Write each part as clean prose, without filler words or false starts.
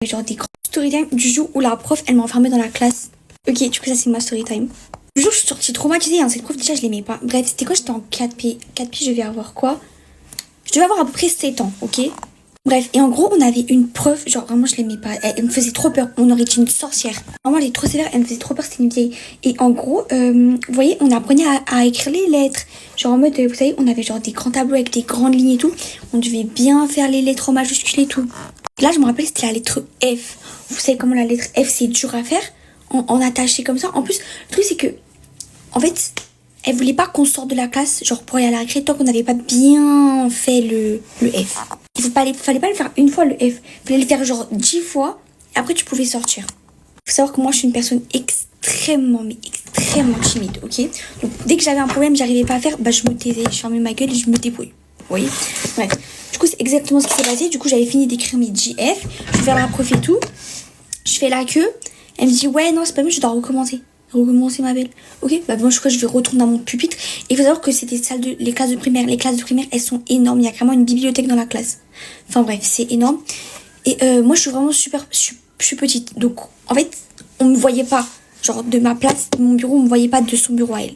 Genre des grands story time du jour où la prof, elle m'a enfermée dans la classe. Ok, du coup, ça, c'est ma story time. Le jour où je suis sortie traumatisée, hein, cette prof, déjà, je l'aimais pas. Bref, c'était quand j'étais en 4P. 4P, je vais avoir quoi? Je devais avoir à peu près 7 ans, ok? Bref, et en gros, on avait une prof, genre vraiment, je l'aimais pas. Elle me faisait trop peur. On aurait été une sorcière. Vraiment, elle est trop sévère, elle me faisait trop peur, c'était une vieille. Et en gros, vous voyez, on apprenait à écrire les lettres. Genre en mode, vous savez, on avait genre des grands tableaux avec des grandes lignes et tout. On devait bien faire les lettres en majuscules et tout. Et là, je me rappelle, c'était la lettre F. Vous savez comment la lettre F, c'est dur à faire en attaché comme ça. En plus, le truc, c'est que, en fait, elle voulait pas qu'on sorte de la classe, genre pour aller à la récré, tant qu'on n'avait pas bien fait le F. Fallait pas le faire une fois le F. Fallait le faire genre 10 fois. Et après, tu pouvais sortir. Faut savoir que moi, je suis une personne extrêmement timide, ok? Donc, dès que j'avais un problème, j'arrivais pas à faire, bah, je me taisais, je fermais ma gueule et je me débrouille. Vous voyez? Bref. Du coup, c'est exactement ce qui s'est passé. Du coup, j'avais fini d'écrire mes JF. Je vais vers la prof et tout. Je fais la queue. Elle me dit, ouais, non, c'est pas mieux, je dois recommencer. Recommencer, ma belle. Ok, bah moi je vais retourner dans mon pupitre. Et il faut savoir que c'était les classes de primaire. Les classes de primaire, elles sont énormes. Il y a carrément une bibliothèque dans la classe. Enfin bref, c'est énorme. Et moi je suis vraiment je suis petite. Donc en fait, on me voyait pas. Genre de ma place, de mon bureau, on me voyait pas de son bureau à elle.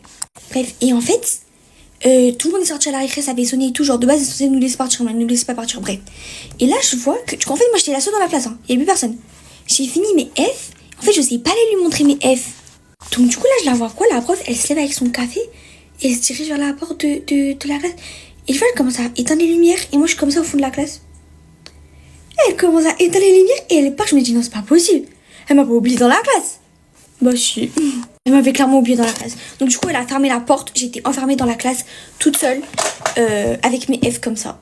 Bref, et en fait, tout le monde est sorti à la récré, ça avait sonné et tout. Genre de base, ils sont censés nous laisser partir, mais ils nous laissaient pas partir. Bref. Et là, je vois que. En fait, moi j'étais la seule dans la classe. Hein. Il y avait plus personne. J'ai fini mes F. En fait, je sais pas aller lui montrer mes F. Donc du coup là je la vois quoi, la prof elle se lève avec son café et elle se dirige vers la porte de la classe. Et je vois elle commence à éteindre les lumières et moi je suis comme ça au fond de la classe. Elle commence à éteindre les lumières et elle part, je me dis non c'est pas possible. Elle m'a pas oublié dans la classe. Bah si. Elle m'avait clairement oublié dans la classe. Donc du coup elle a fermé la porte, j'étais enfermée dans la classe toute seule avec mes F comme ça.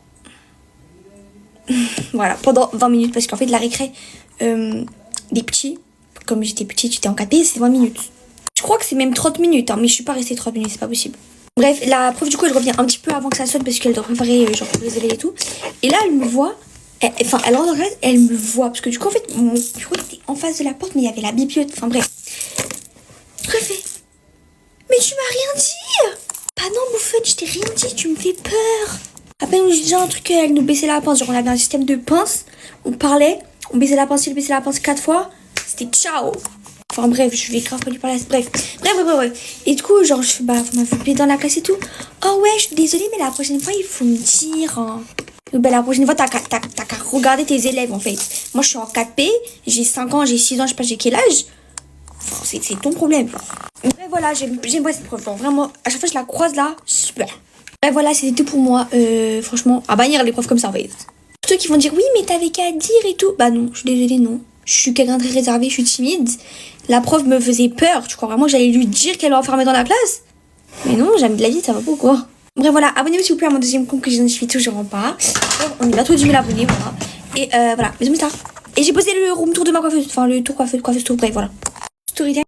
Voilà, pendant 20 minutes parce qu'en fait la récré des petits, comme j'étais petite, j'étais en 4P, c'est 20 minutes. Je crois que c'est même 30 minutes, hein, mais je suis pas restée 30 minutes, c'est pas possible. Bref, la prof, du coup, elle revient un petit peu avant que ça sonne parce qu'elle doit préparer, genre, pour les élèves et tout. Et là, elle me voit, elle rentre dans la classe, elle me voit. Parce que du coup, en fait, mon bureau était en face de la porte, mais il y avait la bibliothèque. Enfin, bref. Je fais, mais tu m'as rien dit! Bah non, bouffonne, je t'ai rien dit, tu me fais peur. À peine, j'ai déjà un truc, elle nous baissait la pince. Genre, on avait un système de pince, on parlait, on baissait la pince, 4 fois. C'était ciao! Enfin bref, je vais grave pas lui parler. Bref. Et du coup, genre, je fais, bah, vous m'avez oublié dans la classe et tout. Oh ouais, je suis désolée, mais la prochaine fois, il faut me dire. Hein. Donc, bah, la prochaine fois, t'as qu'à regarder tes élèves, en fait. Moi, je suis en 4P, j'ai 5 ans, j'ai 6 ans, je sais pas, j'ai quel âge. Enfin, c'est ton problème. Bref, voilà, j'aime pas cette prof. Genre, vraiment, à chaque fois, je la croise là, super. Bref, voilà, c'était tout pour moi. Franchement, à bannir les profs comme ça, en fait. Ceux qui vont dire, oui, mais t'avais qu'à dire et tout. Bah non, je suis désolée, non. Je suis quelqu'un de très réservé, je suis timide. La prof me faisait peur. Tu crois vraiment que j'allais lui dire qu'elle m'enfermait dans la classe? Mais non, jamais de la vie, ça va pas ou quoi? Bref, voilà, abonnez-vous s'il vous plaît à mon deuxième compte que j'identifie toujours pas. On est bientôt 10 000 abonnés, voilà. Et voilà, bisous, tard. Et j'ai posé le room tour de ma coiffeuse. Enfin, le tour coiffeuse tour, bref, voilà. Story time.